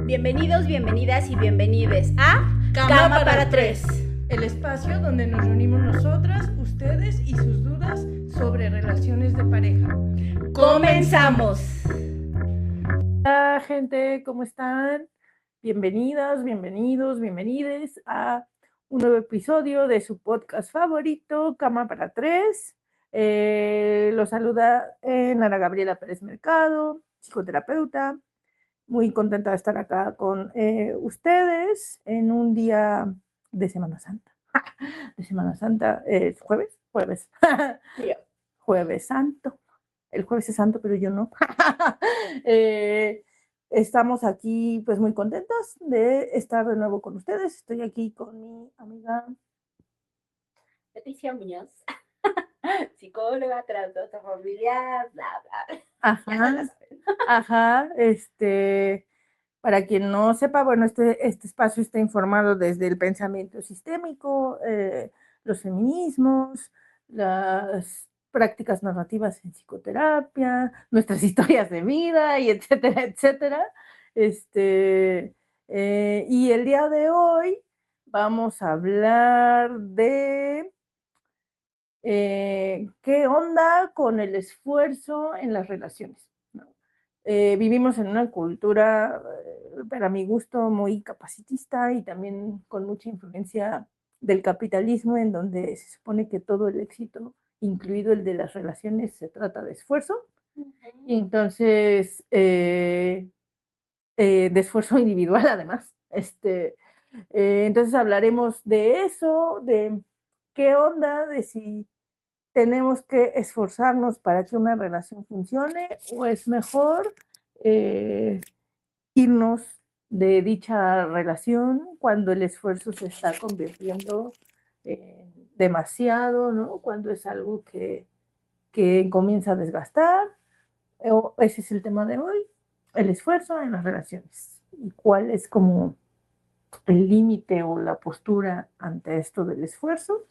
Bienvenidos, bienvenidas y bienvenides a Cama para Tres, el espacio donde nos reunimos nosotras, ustedes y sus dudas sobre relaciones de pareja. ¡Comenzamos! Hola gente, ¿cómo están? Bienvenidas, bienvenidos, bienvenides a un nuevo episodio de su podcast favorito, Cama para Tres. Los saluda Ana Gabriela Pérez Mercado, psicoterapeuta. Muy contenta de estar acá con ustedes en un día de Semana Santa. De Semana Santa, ¿jueves? Jueves. Jueves Santo. El jueves es santo, pero yo no. Estamos aquí pues muy contentos de estar de nuevo con ustedes. Estoy aquí con mi amiga Leticia Muñoz, psicóloga, terapeuta familiar, bla, bla. Ajá. Para quien no sepa, bueno, este espacio está informado desde el pensamiento sistémico, los feminismos, las prácticas narrativas en psicoterapia, nuestras historias de vida, y etcétera, etcétera. Y el día de hoy vamos a hablar de qué onda con el esfuerzo en las relaciones, ¿no? Vivimos en una cultura, para mi gusto, muy capacitista y también con mucha influencia del capitalismo, en donde se supone que todo el éxito, incluido el de las relaciones, se trata de esfuerzo. Y entonces, de esfuerzo individual además. Entonces hablaremos de eso, de qué onda, de si tenemos que esforzarnos para que una relación funcione o es mejor irnos de dicha relación cuando el esfuerzo se está convirtiendo demasiado, ¿no? Cuando es algo que comienza a desgastar. Ese es el tema de hoy, el esfuerzo en las relaciones. ¿Y cuál es como el límite o la postura ante esto del esfuerzo?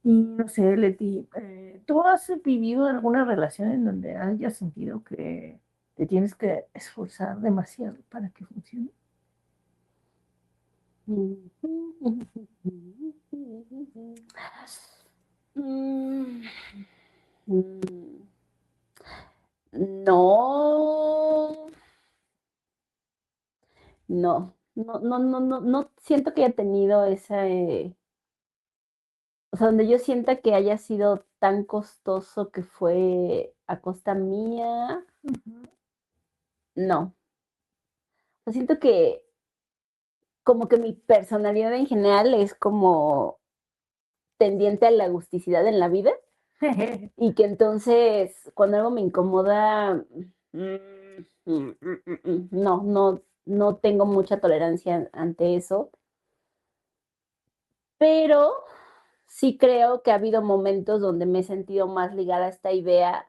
Y no sé, Leti, ¿tú has vivido alguna relación en donde hayas sentido que te tienes que esforzar demasiado para que funcione? No, no siento que haya tenido esa, o sea, donde yo sienta que haya sido tan costoso que fue a costa mía, no. O sea, siento que como que mi personalidad en general es como tendiente a la agusticidad en la vida y que entonces cuando algo me incomoda, no tengo mucha tolerancia ante eso, pero sí creo que ha habido momentos donde me he sentido más ligada a esta idea,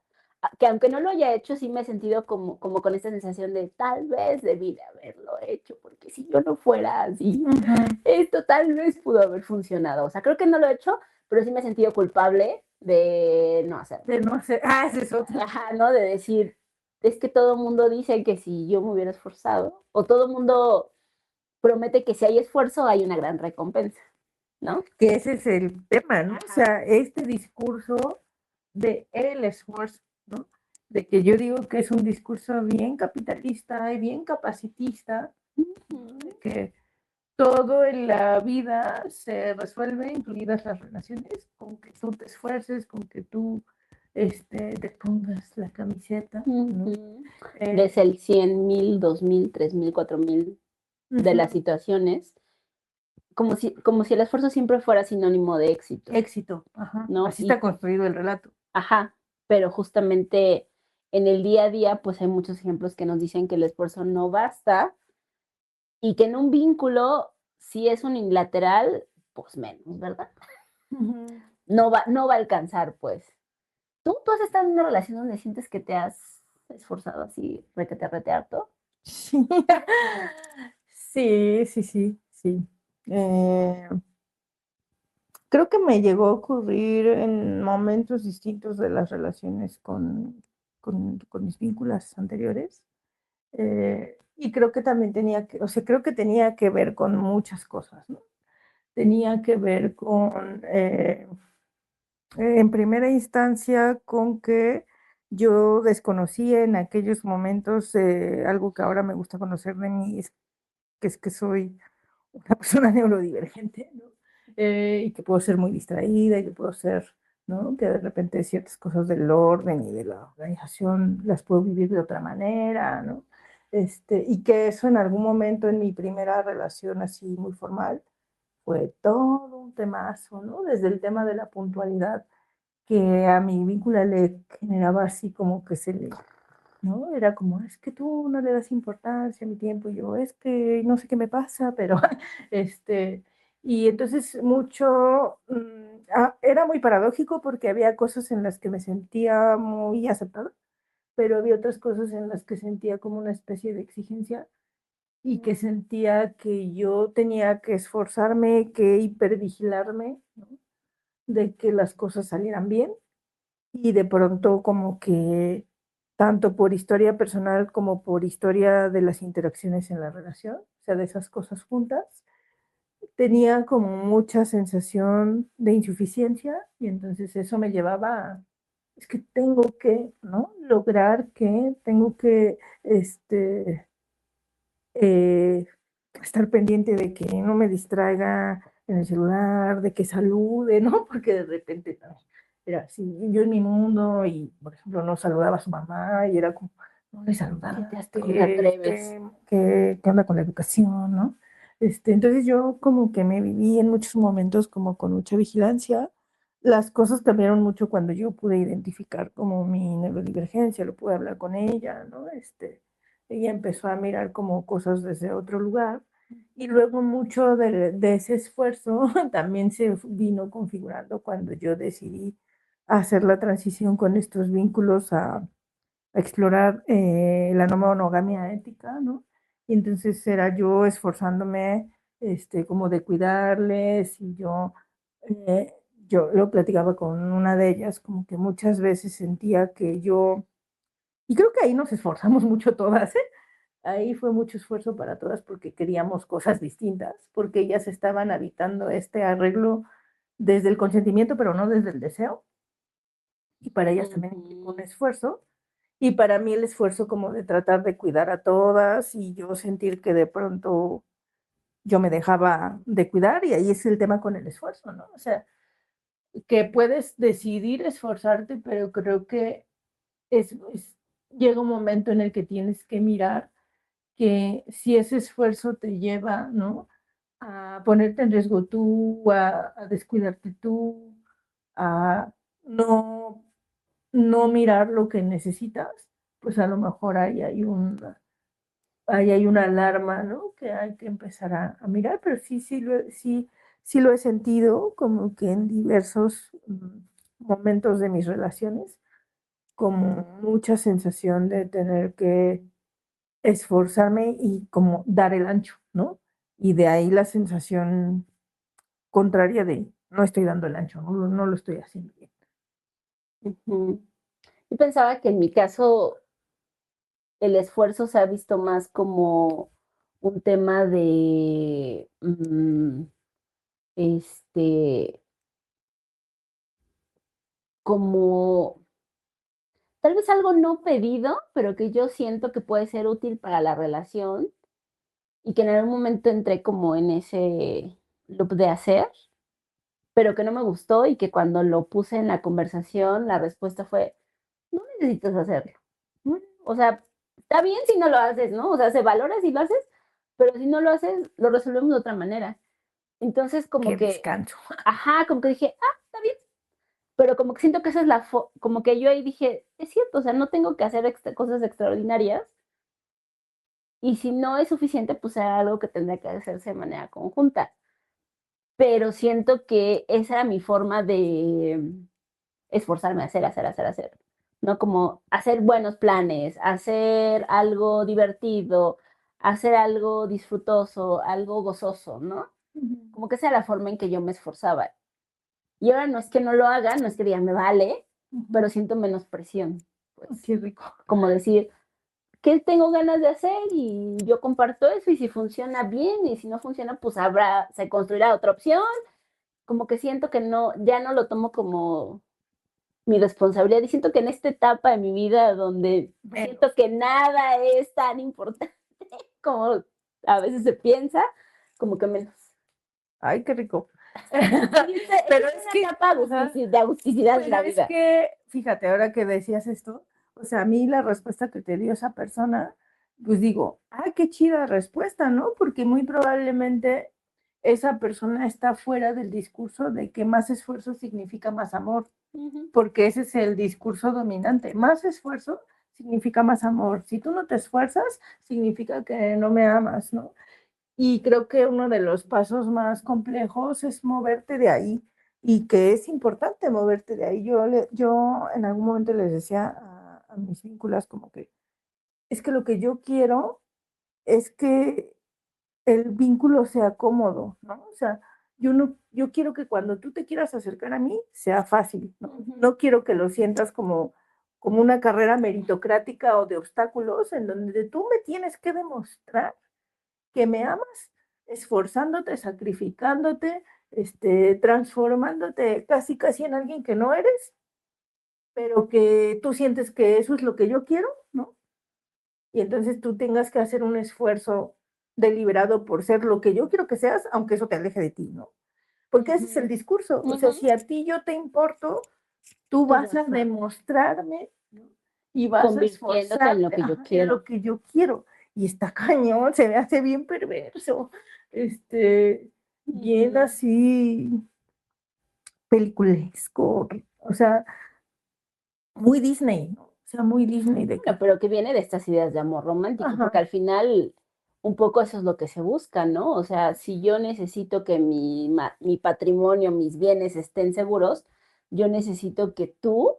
que aunque no lo haya hecho, sí me he sentido como con esta sensación de tal vez debí de haberlo hecho, porque si yo no fuera así, esto tal vez pudo haber funcionado. O sea, creo que no lo he hecho, pero sí me he sentido culpable de no hacerlo. De no hacer, ese es otro. Ajá, ¿no? De decir, es que todo el mundo dice que si yo me hubiera esforzado, o todo el mundo promete que si hay esfuerzo hay una gran recompensa, ¿no? Que ese es el tema, ¿no? O sea, este discurso de el esfuerzo, ¿no? De que yo digo que es un discurso bien capitalista y bien capacitista, de que todo en la vida se resuelve, incluidas las relaciones, con que tú te esfuerces, con que tú te pongas la camiseta, ¿no? Desde el 100,000, 2,000, 3,000, 4,000 de las situaciones, como si el esfuerzo siempre fuera sinónimo de éxito. Éxito, ajá. ¿No? Así está construido el relato. Ajá, pero justamente en el día a día, pues hay muchos ejemplos que nos dicen que el esfuerzo no basta y que en un vínculo, si es unilateral, pues menos, ¿verdad? No va a alcanzar, pues. ¿Tú has estado en una relación donde sientes que te has esforzado así, requete harto? Sí, sí. Creo que me llegó a ocurrir en momentos distintos de las relaciones con mis vínculos anteriores. Y creo que también tenía que, o sea, creo que tenía que ver con muchas cosas, ¿no? Tenía que ver con, en primera instancia, con que yo desconocía en aquellos momentos algo que ahora me gusta conocer de mí, es que soy una persona neurodivergente, ¿no? Y que puedo ser muy distraída y que puedo ser, ¿no? Que de repente ciertas cosas del orden y de la organización las puedo vivir de otra manera, ¿no? Y que eso en algún momento en mi primera relación así muy formal fue todo un temazo, ¿no? Desde el tema de la puntualidad, que a mi vínculo le generaba así como que se le, ¿no? Era como, es que tú no le das importancia a mi tiempo, y yo, es que no sé qué me pasa, pero, este, y entonces mucho, era muy paradójico porque había cosas en las que me sentía muy aceptada, pero había otras cosas en las que sentía como una especie de exigencia y que sentía que yo tenía que esforzarme, que hipervigilarme, ¿no? De que las cosas salieran bien y de pronto como que tanto por historia personal como por historia de las interacciones en la relación, o sea, de esas cosas juntas, tenía como mucha sensación de insuficiencia y entonces eso me llevaba a, es que tengo que, ¿no? Lograr que, tengo que, eh, estar pendiente de que no me distraiga en el celular, de que salude, ¿no? Porque de repente no, era así, yo en mi mundo y, por ejemplo, no saludaba a su mamá y era como, no le saludaste, ¿Cómo te atreves? ¿qué onda con la educación, no? Entonces yo como que me viví en muchos momentos como con mucha vigilancia. Las cosas cambiaron mucho cuando yo pude identificar como mi neurodivergencia, lo pude hablar con ella, ¿no? Ella empezó a mirar como cosas desde otro lugar y luego mucho de ese esfuerzo también se vino configurando cuando yo decidí hacer la transición con estos vínculos a explorar la no monogamia ética, ¿no? Y entonces era yo esforzándome como de cuidarles y eh, yo lo platicaba con una de ellas, como que muchas veces sentía que yo, y creo que ahí nos esforzamos mucho todas, ¿eh? Ahí fue mucho esfuerzo para todas porque queríamos cosas distintas, porque ellas estaban habitando este arreglo desde el consentimiento, pero no desde el deseo. Y para ellas también implicó un Ujú. esfuerzo. Y para mí el esfuerzo como de tratar de cuidar a todas y yo sentir que de pronto yo me dejaba de cuidar y ahí es el tema con el esfuerzo, ¿no? O sea, que puedes decidir esforzarte, pero creo que llega un momento en el que tienes que mirar que si ese esfuerzo te lleva, ¿no? A ponerte en riesgo tú, a descuidarte tú, a no, no mirar lo que necesitas, pues a lo mejor ahí hay una alarma, ¿no? Que hay que empezar a mirar, pero sí lo he sentido como que en diversos momentos de mis relaciones, como mucha sensación de tener que esforzarme y como dar el ancho, ¿no? Y de ahí la sensación contraria de no estoy dando el ancho, no lo estoy haciendo bien. Ujú. Yo pensaba que en mi caso el esfuerzo se ha visto más como un tema de, este, como tal vez algo no pedido, pero que yo siento que puede ser útil para la relación y que en algún momento entré como en ese loop de hacer, pero que no me gustó y que cuando lo puse en la conversación, la respuesta fue, no necesitas hacerlo. O sea, está bien si no lo haces, ¿no? O sea, se valora si lo haces, pero si no lo haces, lo resolvemos de otra manera. Entonces, como Qué que, descanso. ajá, como que dije, ah, está bien, pero como que siento que esa es como que yo ahí dije, es cierto, o sea, no tengo que hacer cosas extraordinarias y si no es suficiente, pues era algo que tendría que hacerse de manera conjunta. Pero siento que esa era mi forma de esforzarme a hacer, hacer, hacer, hacer, ¿no? Como hacer buenos planes, hacer algo divertido, hacer algo disfrutoso, algo gozoso, ¿no? Como que esa era la forma en que yo me esforzaba. Y ahora no es que no lo haga, no es que diga me vale, pero siento menos presión, pues. Qué rico. Como decir, qué tengo ganas de hacer y yo comparto eso y si funciona bien y si no funciona, pues se construirá otra opción. Como que siento que no, ya no lo tomo como mi responsabilidad y siento que en esta etapa de mi vida donde siento que nada es tan importante como a veces se piensa, como que menos. Ay, qué rico. Pero es una etapa de agusticidad en la vida. Es que, fíjate, ahora que decías esto, o sea, a mí la respuesta que te dio esa persona, pues digo, ay, qué chida respuesta, ¿no? Porque muy probablemente esa persona está fuera del discurso de que más esfuerzo significa más amor, porque ese es el discurso dominante. Más esfuerzo significa más amor. Si tú no te esfuerzas, significa que no me amas, ¿no? Y creo que uno de los pasos más complejos es moverte de ahí y que es importante moverte de ahí. Yo en algún momento les decía a mis vínculos como que es que lo que yo quiero es que el vínculo sea cómodo, ¿no? O sea, yo quiero que cuando tú te quieras acercar a mí sea fácil, ¿no? No quiero que lo sientas como una carrera meritocrática o de obstáculos en donde tú me tienes que demostrar que me amas, esforzándote, sacrificándote, transformándote casi casi en alguien que no eres, pero que tú sientes que eso es lo que yo quiero, ¿no? Y entonces tú tengas que hacer un esfuerzo deliberado por ser lo que yo quiero que seas, aunque eso te aleje de ti, ¿no? Porque ese es el discurso. O sea, si a ti yo te importo, tú vas a demostrarme, ¿no? Y vas a esforzarte en lo que yo quiero. en lo que yo quiero. Y está cañón, se me hace bien perverso, bien así peliculesco, o sea, muy Disney, ¿no? O sea, muy Disney. Bueno, pero que viene de estas ideas de amor romántico, porque al final un poco eso es lo que se busca, ¿no? O sea, si yo necesito que mi patrimonio, mis bienes estén seguros, yo necesito que tú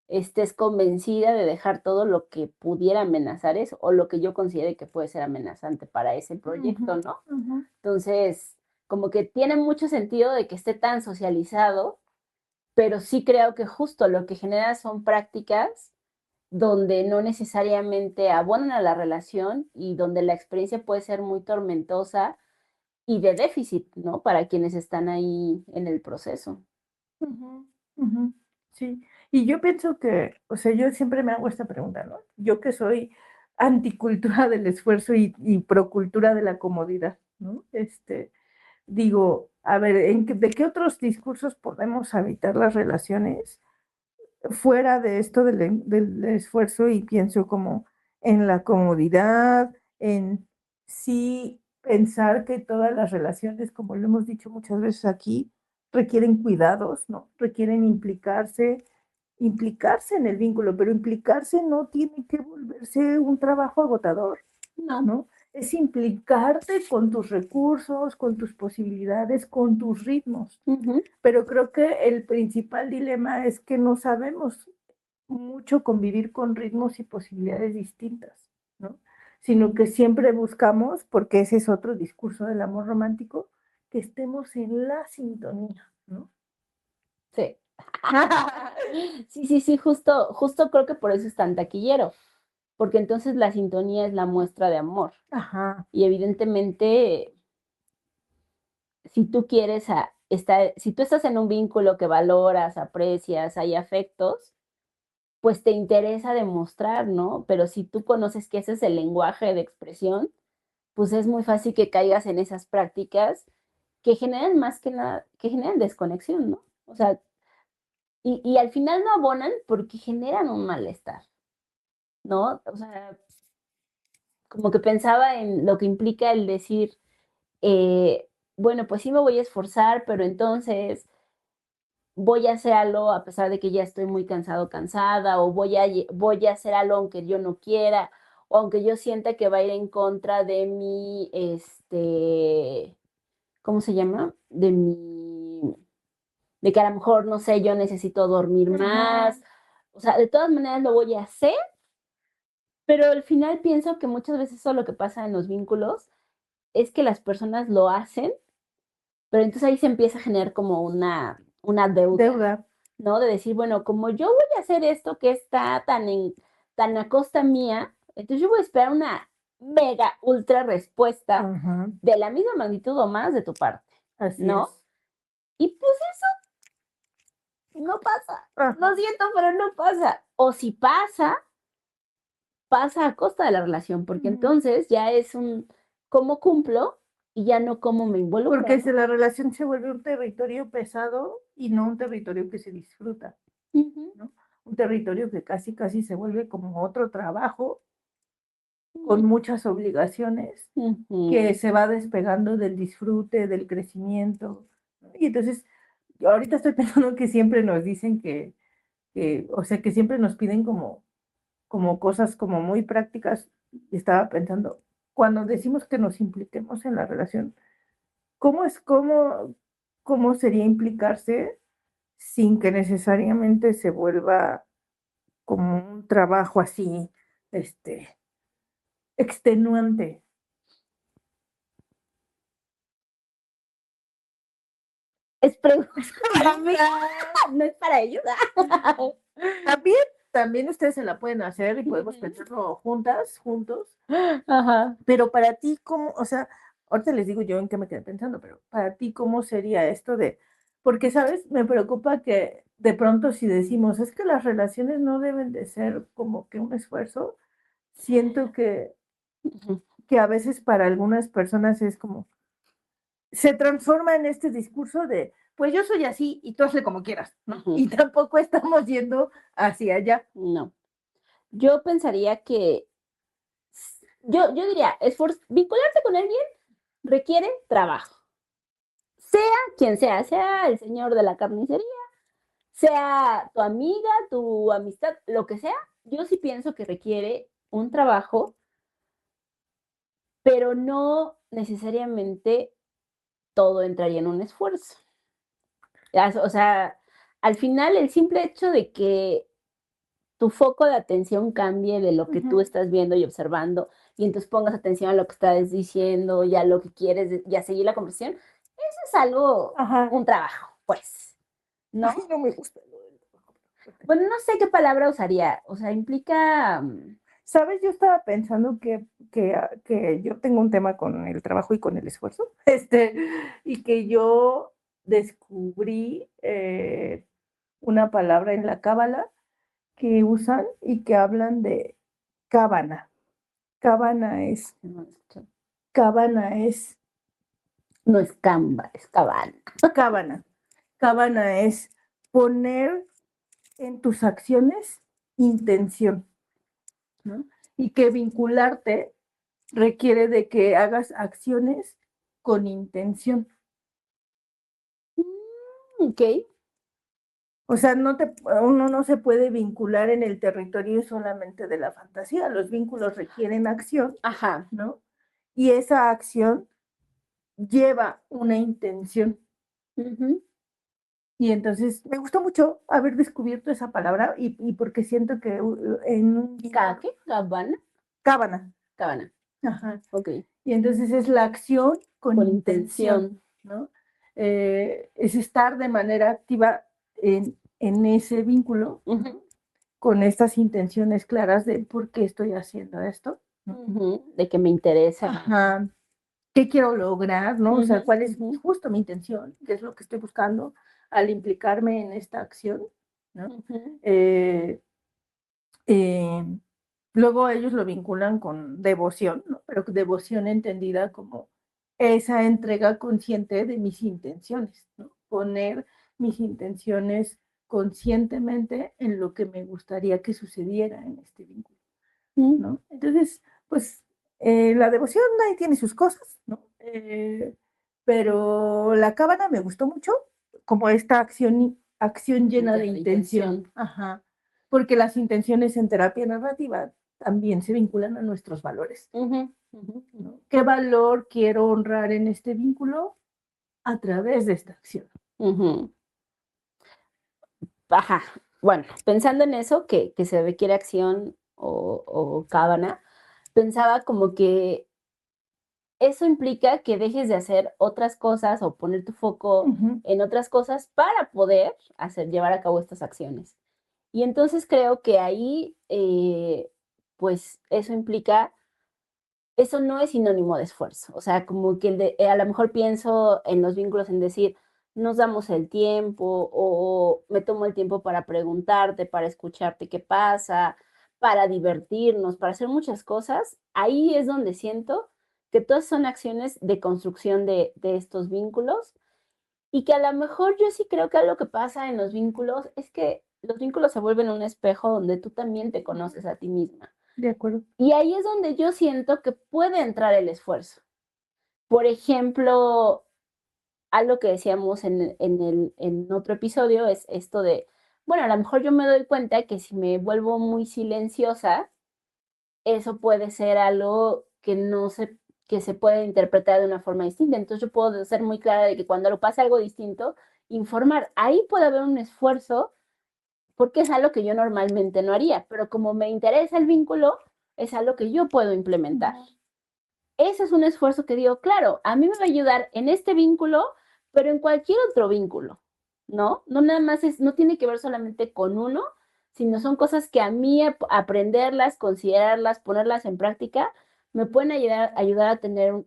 estés convencida de dejar todo lo que pudiera amenazar eso o lo que yo considere que puede ser amenazante para ese proyecto, ¿no? Entonces, como que tiene mucho sentido de que esté tan socializado, pero sí creo que justo lo que genera son prácticas donde no necesariamente abonan a la relación y donde la experiencia puede ser muy tormentosa y de déficit, ¿no? Para quienes están ahí en el proceso. Sí, y yo pienso que, o sea, yo siempre me hago esta pregunta, ¿no? Yo que soy anticultura del esfuerzo y procultura de la comodidad, ¿no? Digo, a ver, ¿de qué otros discursos podemos habitar las relaciones fuera de esto del esfuerzo? Y pienso como en la comodidad, en sí pensar que todas las relaciones, como lo hemos dicho muchas veces aquí, requieren cuidados, ¿no? Requieren implicarse en el vínculo, pero implicarse no tiene que volverse un trabajo agotador, ¿no? Es implicarte con tus recursos, con tus posibilidades, con tus ritmos. Pero creo que el principal dilema es que no sabemos mucho convivir con ritmos y posibilidades distintas, ¿no? Sino que siempre buscamos, porque ese es otro discurso del amor romántico, que estemos en la sintonía, ¿no? Sí. Sí, justo creo que por eso es tan taquillero, porque entonces la sintonía es la muestra de amor. Y evidentemente, si tú quieres si tú estás en un vínculo que valoras, aprecias, hay afectos, pues te interesa demostrar, ¿no? Pero si tú conoces que ese es el lenguaje de expresión, pues es muy fácil que caigas en esas prácticas que generan más que nada, que generan desconexión, ¿no? O sea, y al final no abonan porque generan un malestar, ¿no? O sea, como que pensaba en lo que implica el decir, bueno, pues sí me voy a esforzar, pero entonces voy a hacer algo a pesar de que ya estoy muy cansado, cansada, o voy a hacer algo aunque yo no quiera, o aunque yo sienta que va a ir en contra de mi, ¿cómo se llama? De que a lo mejor, no sé, yo necesito dormir más. O sea, de todas maneras lo voy a hacer, pero al final pienso que muchas veces eso lo que pasa en los vínculos es que las personas lo hacen, pero entonces ahí se empieza a generar como una deuda, ¿no? De decir, bueno, como yo voy a hacer esto que está tan a costa mía, Entonces yo voy a esperar una mega ultra respuesta Ajá, de la misma magnitud o más de tu parte, así ¿no? es. Y pues no pasa. Ajá. Lo siento, pero no pasa. O si pasa, pasa a costa de la relación, porque Ujú. entonces ya es un cómo cumplo y ya no cómo me involucro, Porque ¿no? si la relación se vuelve un territorio pesado y no un territorio que se disfruta, Ujú, ¿no? Un territorio que casi, casi se vuelve como otro trabajo con ujú, muchas obligaciones que ujú, se va despegando del disfrute, del crecimiento, ¿no? Y entonces, yo ahorita estoy pensando que siempre nos dicen o sea, que siempre nos piden como cosas como muy prácticas. Y estaba pensando, cuando decimos que nos impliquemos en la relación, ¿cómo es, cómo sería implicarse sin que necesariamente se vuelva como un trabajo así, este, extenuante? Es pregunta para mí, no es para ellos. También, también ustedes se la pueden hacer y podemos Ujú. pensarlo juntas, juntos, Ajá. pero para ti, ¿cómo? O sea, ahorita les digo yo en qué me quedé pensando, pero para ti, ¿cómo sería esto de, porque, sabes, me preocupa que de pronto si decimos, es que las relaciones no deben de ser como que un esfuerzo, siento Ujú, que a veces para algunas personas es como, se transforma en este discurso de, pues yo soy así y tú hazle como quieras, ¿no? ujú. Y tampoco estamos yendo hacia allá. No. Yo pensaría que yo diría, vincularse con alguien requiere trabajo. Sea quien sea el señor de la carnicería, sea tu amiga, tu amistad, lo que sea, yo sí pienso que requiere un trabajo, pero no necesariamente todo entraría en un esfuerzo. O sea, al final el simple hecho de que tu foco de atención cambie de lo que tú Ujú. estás viendo y observando, y entonces pongas atención a lo que estás diciendo y a lo que quieres y a seguir la conversación, eso es algo, Ajá. un trabajo, pues, Ay, ¿no? no me gusta lo del trabajo. Bueno, no sé qué palabra usaría, o sea, implica, ¿Sabes? Yo estaba pensando que yo tengo un tema con el trabajo y con el esfuerzo, y que yo descubrí una palabra en la cábala que usan y que hablan de cábana. Cábana es, no, escucha, cábana es, no es Canva, es Cabal. cábana. Cábana es poner en tus acciones intención, ¿no? Y que vincularte requiere de que hagas acciones con intención. Ok, O sea, uno no se puede vincular en el territorio solamente de la fantasía. Los vínculos requieren acción, ajá. ¿no? Y esa acción lleva una intención. Ujú. Y entonces me gustó mucho haber descubierto esa palabra y porque siento que en un vínculo, ¿Qué? Cabana, cábana. cabana, Ajá. ok, Y entonces es la acción con con intención, intención. ¿no? Es estar de manera activa en ese vínculo, Ujú, ¿no? Con estas intenciones claras de por qué estoy haciendo esto, ¿no? ujú, de que me interesa. Ajá. ¿Qué quiero lograr, no? O Ujú, sea, ¿cuál es ujú, justo mi intención? ¿Qué es lo que estoy buscando al implicarme en esta acción, ¿no? ujú, Eh, eh, Luego ellos lo vinculan con devoción, ¿no? Pero devoción entendida como esa entrega consciente de mis intenciones, ¿no? Poner mis intenciones conscientemente en lo que me gustaría que sucediera en este vínculo, ujú, ¿no? Entonces, pues la devoción ahí tiene sus cosas, ¿no? Pero la cábala me gustó mucho como esta acción llena de llena de intención, intención. ajá, porque las intenciones en terapia narrativa también se vinculan a nuestros valores, Ujú, ujú, ujú, ¿no? ¿Qué valor quiero honrar en este vínculo a través de esta acción? ujú. Ajá. Bueno, pensando en eso, que se requiere acción o cábana, pensaba como que eso implica que dejes de hacer otras cosas o poner tu foco Ujú, en otras cosas para poder llevar a cabo estas acciones. Y entonces creo que ahí pues eso implica, eso no es sinónimo de esfuerzo. O sea, como que a lo mejor pienso en los vínculos en decir, nos damos el tiempo o me tomo el tiempo para preguntarte, para escucharte qué pasa, para divertirnos, para hacer muchas cosas. Ahí es donde siento que todas son acciones de construcción de estos vínculos y que a lo mejor yo sí creo que algo que pasa en los vínculos es que los vínculos se vuelven un espejo donde tú también te conoces a ti misma. De acuerdo. Y ahí es donde yo siento que puede entrar el esfuerzo. Por ejemplo, algo que decíamos en otro episodio es esto de, bueno, a lo mejor yo me doy cuenta que si me vuelvo muy silenciosa, eso puede ser algo que se puede interpretar de una forma distinta. Entonces yo puedo ser muy clara de que cuando lo pase algo distinto, informar. Ahí puede haber un esfuerzo porque es algo que yo normalmente no haría, pero como me interesa el vínculo, es algo que yo puedo implementar. Ese es un esfuerzo que digo, claro, a mí me va a ayudar en este vínculo, pero en cualquier otro vínculo, ¿no? No nada más no tiene que ver solamente con uno, sino son cosas que a mí aprenderlas, considerarlas, ponerlas en práctica, me pueden ayudar a tener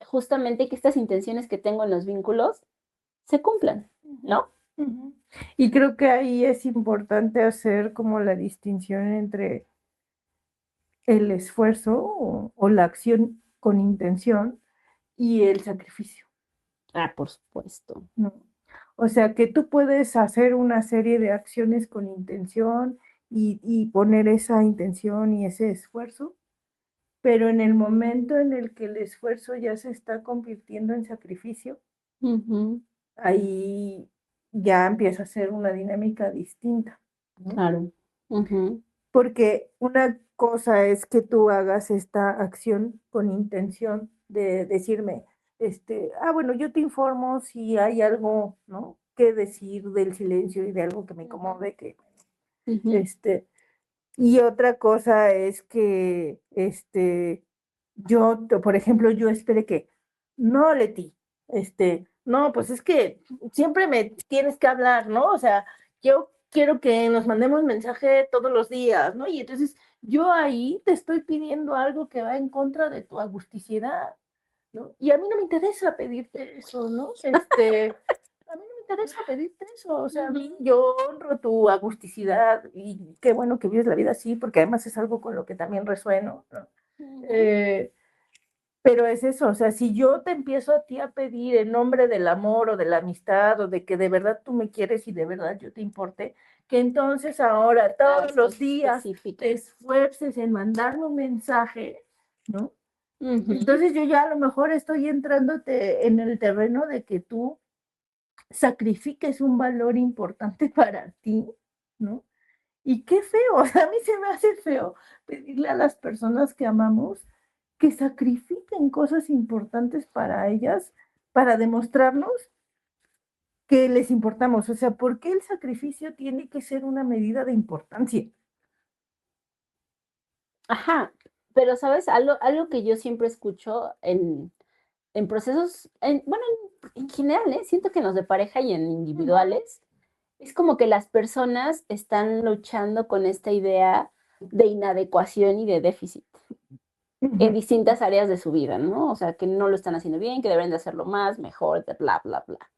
justamente que estas intenciones que tengo en los vínculos se cumplan, ¿no? Uh-huh. Y creo que ahí es importante hacer como la distinción entre el esfuerzo o la acción con intención y el sacrificio, Ah, por supuesto. ¿no? O sea, que tú puedes hacer una serie de acciones con intención y poner esa intención y ese esfuerzo, pero en el momento en el que el esfuerzo ya se está convirtiendo en sacrificio, Uh-huh. ahí ya empieza a ser una dinámica distinta, ¿no? Claro. Uh-huh. Porque una cosa es que tú hagas esta acción con intención de decirme, bueno, yo te informo si hay algo, ¿no?, que decir del silencio y de algo que me incomode, que, Uh-huh. y otra cosa es que, por ejemplo, yo espere que, no, Leti, no, pues es que siempre me tienes que hablar, ¿no? O sea, yo quiero que nos mandemos mensaje todos los días, ¿no? Y entonces yo ahí te estoy pidiendo algo que va en contra de tu agusticidad, ¿no? Y a mí no me interesa pedirte eso, ¿no? A mí no me interesa pedirte eso, o sea, a mí yo honro tu agusticidad y qué bueno que vives la vida así, porque además es algo con lo que también resueno, ¿no? Uh-huh. Pero es eso, o sea, si yo te empiezo a ti a pedir en nombre del amor o de la amistad o de que de verdad tú me quieres y de verdad yo te importe, que entonces ahora todos los días te esfuerces en mandarme un mensaje, ¿no? Uh-huh. Entonces yo ya a lo mejor estoy entrándote en el terreno de que tú sacrifiques un valor importante para ti, ¿no? Y qué feo, o sea, a mí se me hace feo pedirle a las personas que amamos que sacrifiquen cosas importantes para ellas, para demostrarnos que les importamos. O sea, ¿por qué el sacrificio tiene que ser una medida de importancia? Ajá, pero sabes, algo que yo siempre escucho en procesos, bueno, en general, siento que en los de pareja y en individuales, es como que las personas están luchando con esta idea de inadecuación y de déficit en distintas áreas de su vida, ¿no? O sea, que no lo están haciendo bien, que deben de hacerlo más, mejor, bla, bla, bla.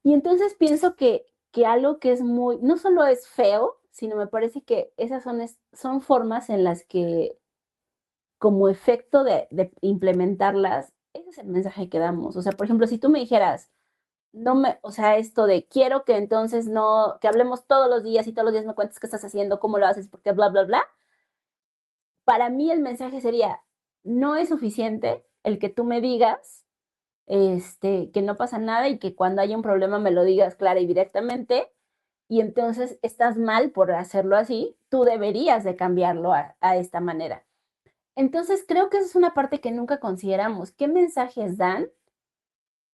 Y entonces pienso que algo que es muy, no solo es feo, sino me parece que esas son formas en las que como efecto de implementarlas, ese es el mensaje que damos. O sea, por ejemplo, si tú me dijeras, o sea, esto de quiero que entonces no, que hablemos todos los días y todos los días me cuentes qué estás haciendo, cómo lo haces, porque bla, bla, bla. Para mí el mensaje sería, no es suficiente el que tú me digas, que no pasa nada y que cuando haya un problema me lo digas clara y directamente, y entonces estás mal por hacerlo así, tú deberías de cambiarlo a esta manera. Entonces, creo que esa es una parte que nunca consideramos. ¿Qué mensajes dan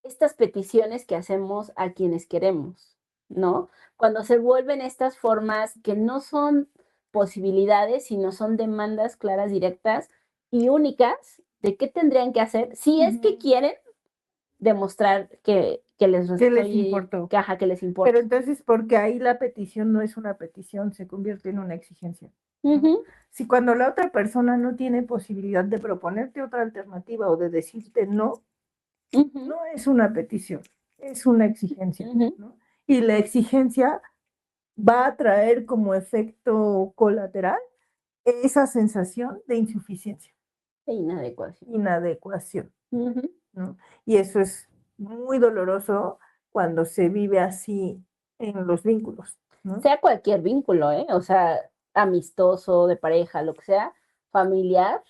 estas peticiones que hacemos a quienes queremos, ¿no? Cuando se vuelven estas formas que no son posibilidades, sino son demandas claras, directas y únicas de qué tendrían que hacer si es que quieren demostrar que les importó. Que les importa. Pero entonces, porque ahí la petición no es una petición, se convierte en una exigencia. ¿no? Ujú, Si cuando la otra persona no tiene posibilidad de proponerte otra alternativa o de decirte no, ujú, no es una petición, es una exigencia, ujú. ¿no? Y la exigencia va a traer como efecto colateral esa sensación de insuficiencia, E inadecuación. inadecuación, Ujú. ¿no? Y eso es muy doloroso cuando se vive así en los vínculos, ¿no? Sea cualquier vínculo, ¿eh? O sea, amistoso, de pareja, lo que sea, familiar,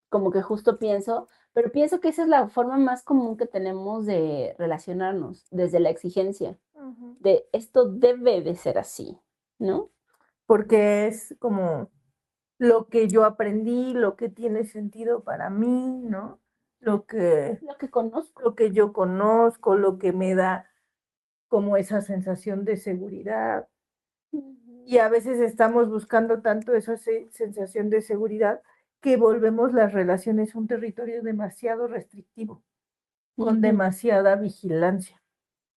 como que justo pienso, pero pienso que esa es la forma más común que tenemos de relacionarnos, desde la exigencia, Ujú. de esto debe de ser así, ¿no? Porque es como lo que yo aprendí, lo que tiene sentido para mí, ¿no? Lo que, Lo que conozco. lo que yo conozco, lo que me da como esa sensación de seguridad. Ujú, Y a veces estamos buscando tanto esa sensación de seguridad que volvemos las relaciones un territorio demasiado restrictivo, con ujú, demasiada vigilancia,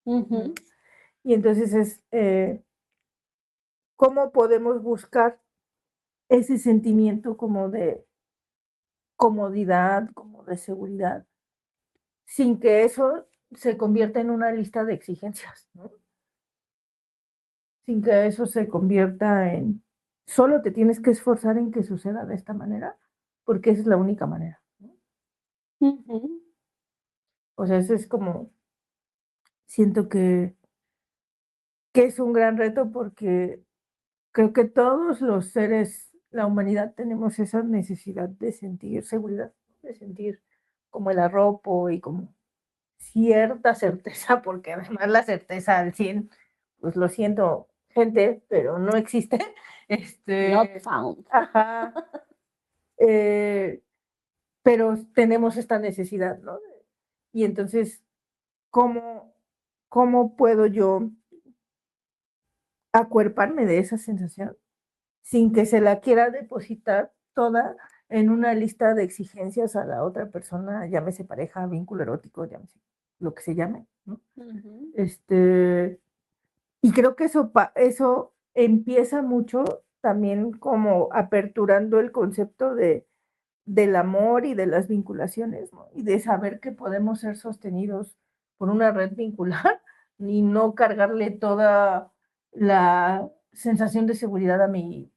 ¿no? ujú, Y entonces ¿cómo podemos buscar ese sentimiento como de comodidad, como de seguridad, sin que eso se convierta en una lista de exigencias, ¿no? Sin que eso se convierta en solo te tienes que esforzar en que suceda de esta manera, porque esa es la única manera, ¿no? ujú. O sea, eso es como, siento que es un gran reto porque creo que todos los seres, la humanidad, tenemos esa necesidad de sentir seguridad, de sentir como el arropo y como cierta certeza, porque además la certeza al 100 pues lo siento, gente, pero no existe. Not Este, found. ajá, eh, pero tenemos esta necesidad, ¿no? Y entonces, ¿cómo, cómo puedo yo acuerparme de esa sensación sin que se la quiera depositar toda en una lista de exigencias a la otra persona, llámese pareja, vínculo erótico, llámese lo que se llame, ¿no? Ujú, Este, y creo que eso empieza mucho también como aperturando el concepto del amor y de las vinculaciones, ¿no? Y de saber que podemos ser sostenidos por una red vincular y no cargarle toda la sensación de seguridad a mi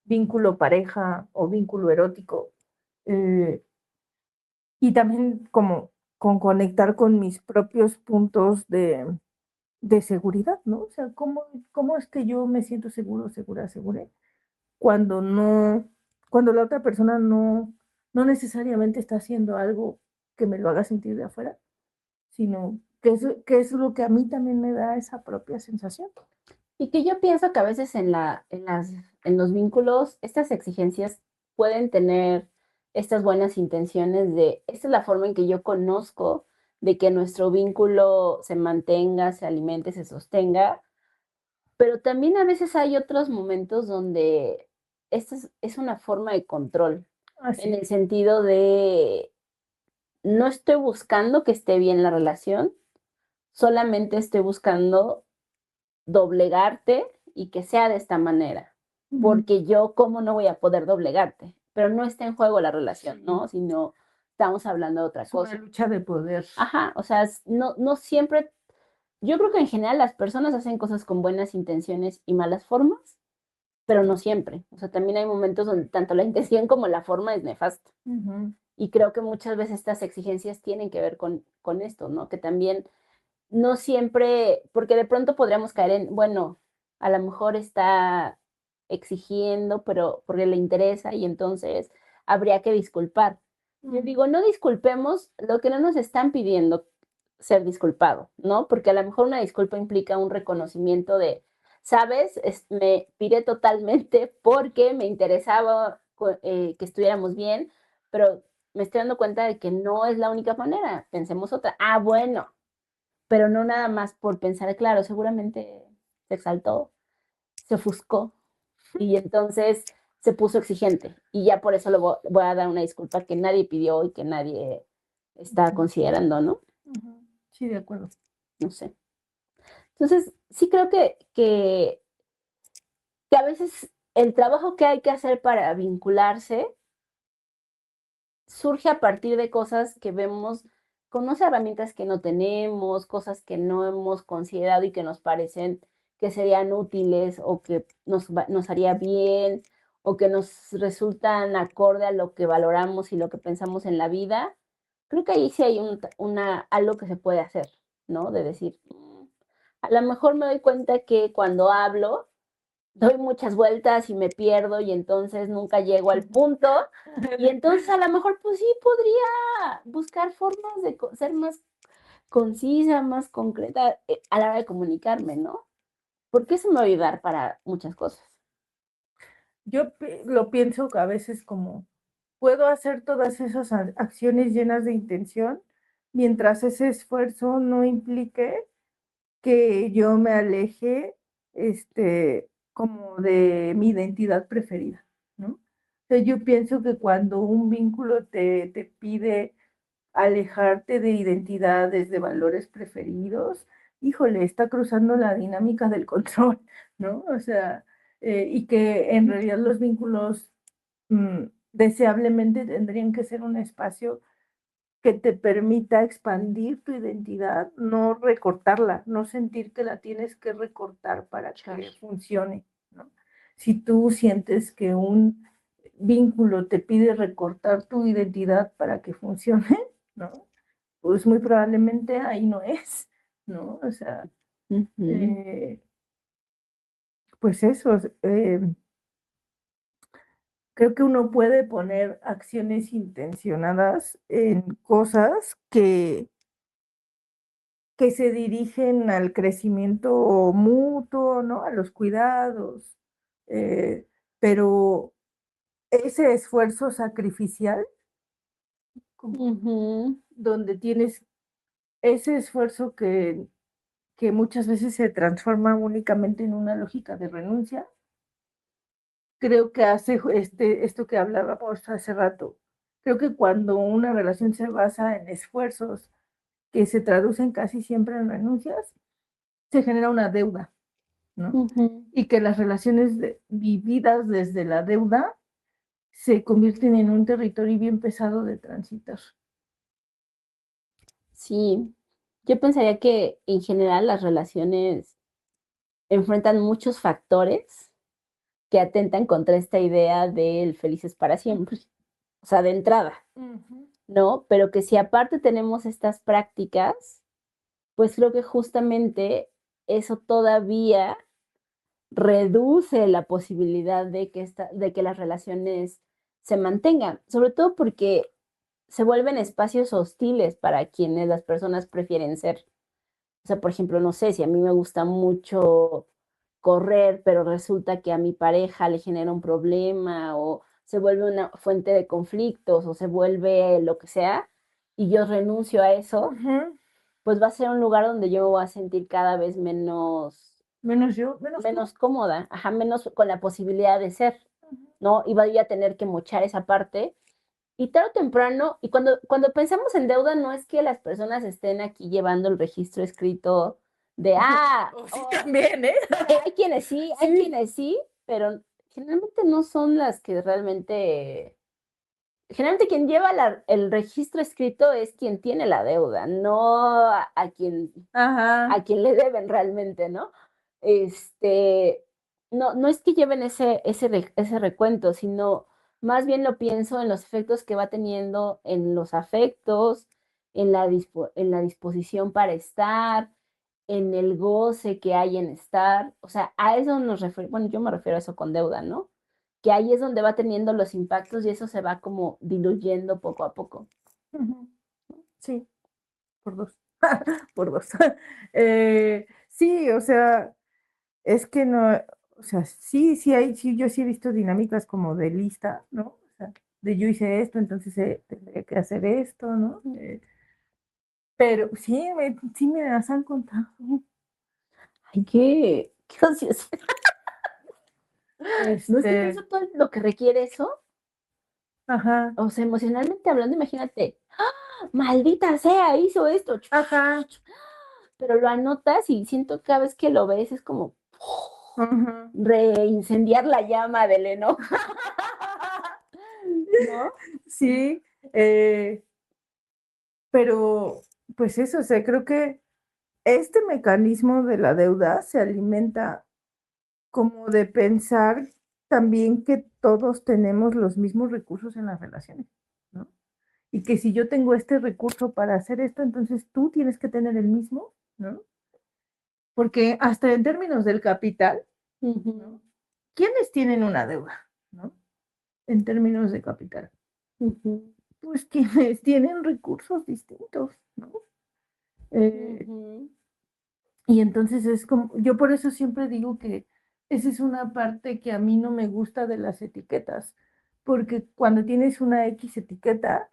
vínculo pareja o vínculo erótico. eh, y también como con conectar con mis propios puntos de seguridad, ¿no? O sea, ¿cómo es que yo me siento seguro, segura, segura cuando no, cuando la otra persona no necesariamente está haciendo algo que me lo haga sentir de afuera, sino que es lo que a mí también me da esa propia sensación. y que yo pienso que a veces en los vínculos, estas exigencias pueden tener estas buenas intenciones de, esta es la forma en que yo conozco de que nuestro vínculo se mantenga, se alimente, se sostenga, pero también a veces hay otros momentos donde esta es una forma de control, en Así. el sentido de no estoy buscando que esté bien la relación, solamente estoy buscando doblegarte y que sea de esta manera, Ujú. porque yo, ¿cómo no voy a poder doblegarte? Pero no está en juego la relación, Sí, ¿no? Sino estamos hablando de otra es una cosa. lucha de poder. Ajá, o sea, no, no siempre, yo creo que en general las personas hacen cosas con buenas intenciones y malas formas, pero no siempre. O sea, también hay momentos donde tanto la intención como la forma es nefasta. Ujú. Y creo que muchas veces estas exigencias tienen que ver con esto, ¿no? Que también no siempre, porque de pronto podríamos caer en, bueno, a lo mejor está exigiendo, pero porque le interesa y entonces habría que disculpar. Yo Mm. digo, no disculpemos lo que no nos están pidiendo ser disculpado, ¿no? Porque a lo mejor una disculpa implica un reconocimiento de, sabes, me piré totalmente porque me interesaba que estuviéramos bien, pero me estoy dando cuenta de que no es la única manera. Pensemos otra. Ah, bueno, pero no nada más por pensar, claro, seguramente se exaltó, se ofuscó y entonces se puso exigente y ya por eso le voy a dar una disculpa que nadie pidió y que nadie está Ujú. considerando, ¿no? Ujú. Sí, de acuerdo. No sé. Entonces, sí creo que a veces el trabajo que hay que hacer para vincularse surge a partir de cosas que vemos, conoce herramientas que no tenemos, cosas que no hemos considerado y que nos parecen que serían útiles o que nos haría bien o que nos resultan acorde a lo que valoramos y lo que pensamos en la vida. Creo que ahí sí hay algo que se puede hacer, ¿no? De decir, a lo mejor me doy cuenta que cuando hablo doy muchas vueltas y me pierdo y entonces nunca llego al punto. Y entonces a lo mejor pues sí podría buscar formas de ser más concisa, más concreta a la hora de comunicarme, ¿no? Porque eso me va a ayudar para muchas cosas. Yo lo pienso a veces como, puedo hacer todas esas acciones llenas de intención mientras ese esfuerzo no implique que yo me aleje, como de mi identidad preferida, ¿no? O sea, yo pienso que cuando un vínculo te pide alejarte de identidades, de valores preferidos, híjole, está cruzando la dinámica del control, ¿no? O sea, y que en realidad los vínculos deseablemente tendrían que ser un espacio que te permita expandir tu identidad, no recortarla, no sentir que la tienes que recortar para que funcione, ¿no? Si tú sientes que un vínculo te pide recortar tu identidad para que funcione, ¿no? Pues muy probablemente ahí no es, ¿no? O sea, pues eso, creo que uno puede poner acciones intencionadas en cosas que se dirigen al crecimiento mutuo, ¿no? A los cuidados, pero ese esfuerzo sacrificial, donde tienes ese esfuerzo que muchas veces se transforma únicamente en una lógica de renuncia, creo que hace esto que hablábamos hace rato. Creo que cuando una relación se basa en esfuerzos que se traducen casi siempre en renuncias, se genera una deuda, ¿no? Y que las relaciones vividas desde la deuda se convierten en un territorio bien pesado de transitar. Sí, yo pensaría que en general las relaciones enfrentan muchos factores que atentan contra esta idea del felices para siempre, o sea, de entrada, ¿no? Pero que si aparte tenemos estas prácticas, pues creo que justamente eso todavía reduce la posibilidad de que las relaciones se mantengan, sobre todo porque se vuelven espacios hostiles para quienes las personas prefieren ser. O sea, por ejemplo, no sé, si a mí me gusta mucho correr, pero resulta que a mi pareja le genera un problema o se vuelve una fuente de conflictos o se vuelve lo que sea, y yo renuncio a eso, pues va a ser un lugar donde yo me voy a sentir cada vez menos cómoda, ajá, menos con la posibilidad de ser, ¿no? Y voy a tener que mochar esa parte. Y tarde o temprano, y cuando pensamos en deuda, no es que las personas estén aquí llevando el registro escrito de, Sí, también, ¿eh? hay quienes sí, hay quienes sí, pero generalmente no son las que generalmente quien lleva el registro escrito es quien tiene la deuda, no a quien, a quien le deben realmente, ¿no? No es que lleven ese recuento, sino más bien lo pienso en los efectos que va teniendo en los afectos, en la disposición para estar, en el goce que hay en estar. O sea, a eso nos referimos, bueno, yo me refiero a eso con deuda, ¿no? Que ahí es donde va teniendo los impactos y eso se va como diluyendo poco a poco. Sí, por dos. Por dos. Sí, o sea, es que no, o sea, sí, yo sí he visto dinámicas como de lista, ¿no? O sea, de yo hice esto, entonces tendría que hacer esto, ¿no? Pero sí me las han contado. Ay, qué ansioso. ¿No es que pienso todo lo que requiere eso? Ajá. O sea, emocionalmente hablando, imagínate, ¡ah! Maldita sea, hizo esto. Ajá. Pero lo anotas y siento que cada vez que lo ves es como, Ajá. reincendiar la llama del enojo, ¿no? Sí, pero pues eso, o sea, creo que este mecanismo de la deuda se alimenta como de pensar también que todos tenemos los mismos recursos en las relaciones, ¿no? Y que si yo tengo este recurso para hacer esto, entonces tú tienes que tener el mismo, ¿no? Porque hasta en términos del capital, ¿no? ¿Quiénes tienen una deuda, ¿no? En términos de capital. Ujú, Pues quienes tienen recursos distintos, ¿no? Eh, ujú, y entonces es como, yo por eso siempre digo que esa es una parte que a mí no me gusta de las etiquetas, porque cuando tienes una X etiqueta,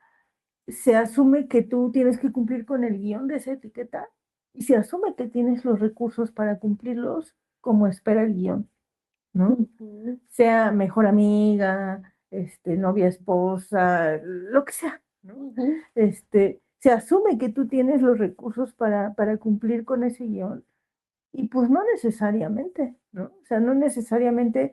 se asume que tú tienes que cumplir con el guión de esa etiqueta y se asume que tienes los recursos para cumplirlos como espera el guión, ¿no? ujú, Sea mejor amiga, novia, esposa, lo que sea, ¿no? ujú, Se asume que tú tienes los recursos para cumplir con ese guión y pues no necesariamente, ¿no? O sea, no necesariamente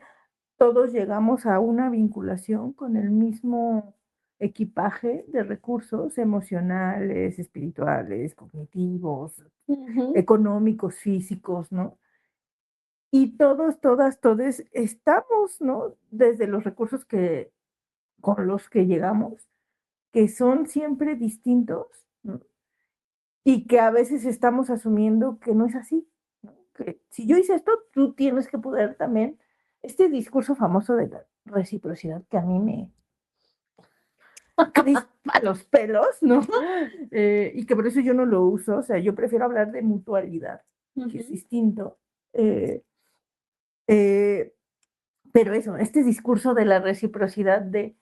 todos llegamos a una vinculación con el mismo equipaje de recursos emocionales, espirituales, cognitivos, ujú, económicos, físicos, ¿no? Y todos, todas, todes estamos, ¿no? Desde los recursos que, con los que llegamos, que son siempre distintos, ¿no? Y que a veces estamos asumiendo que no es así, ¿no? Que si yo hice esto, tú tienes que poder también. Este discurso famoso de la reciprocidad que a mí me crispa los pelos, ¿no? Y que por eso yo no lo uso, o sea, yo prefiero hablar de mutualidad, que es ujú. distinto. Eh, eh, pero eso, este discurso de la reciprocidad de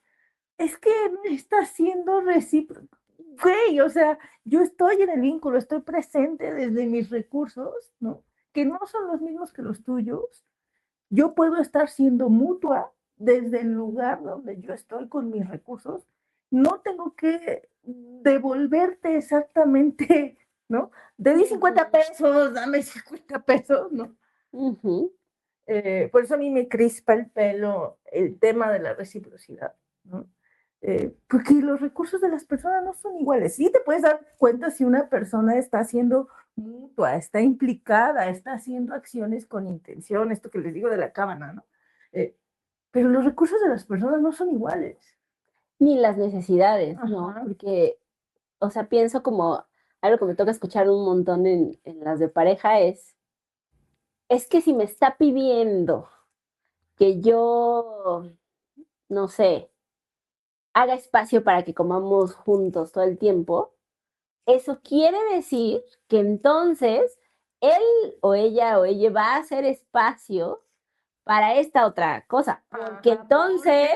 es que no está siendo recíproco. Güey, o sea, yo estoy en el vínculo, estoy presente desde mis recursos, ¿no? Que no son los mismos que los tuyos. Yo puedo estar siendo mutua desde el lugar donde yo estoy con mis recursos. No tengo que devolverte exactamente, ¿no? Te di 50 Ujú, pesos, dame 50 pesos, ¿no? ujú. Por eso a mí me crispa el pelo el tema de la reciprocidad, ¿no? Porque los recursos de las personas no son iguales. Sí te puedes dar cuenta si una persona está siendo mutua, está implicada, está haciendo acciones con intención, esto que les digo de la cábana, ¿no? Pero los recursos de las personas no son iguales. Ni las necesidades, ¿no? Ajá. Porque, o sea, pienso como algo que me toca escuchar un montón en las de pareja es que si me está pidiendo que yo, no sé, haga espacio para que comamos juntos todo el tiempo, eso quiere decir que entonces él o ella va a hacer espacio para esta otra cosa, porque Ajá, entonces,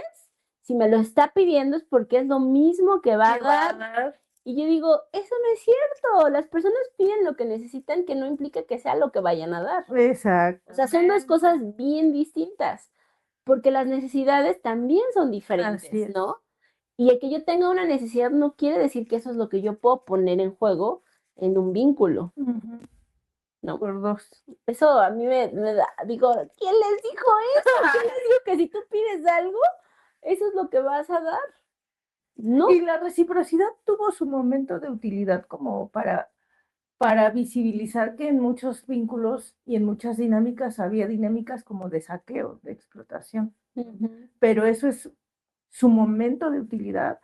si me lo está pidiendo es porque es lo mismo que va a ¿qué va a dar. dar? Y yo digo, eso no es cierto, las personas piden lo que necesitan, que no implica que sea lo que vayan a dar. O sea, son dos Exactamente. cosas bien distintas, porque las necesidades también son Así diferentes, es. ¿no? Y el que yo tenga una necesidad no quiere decir que eso es lo que yo puedo poner en juego en un vínculo, Ujú. ¿no? Por dos. Eso a mí me da, digo, ¿quién les dijo eso? ¿Quién les dijo que si tú pides algo, eso es lo que vas a dar? No. Y la reciprocidad tuvo su momento de utilidad como para visibilizar que en muchos vínculos y en muchas dinámicas había dinámicas como de saqueo, de explotación. Ujú, Pero eso es su momento de utilidad,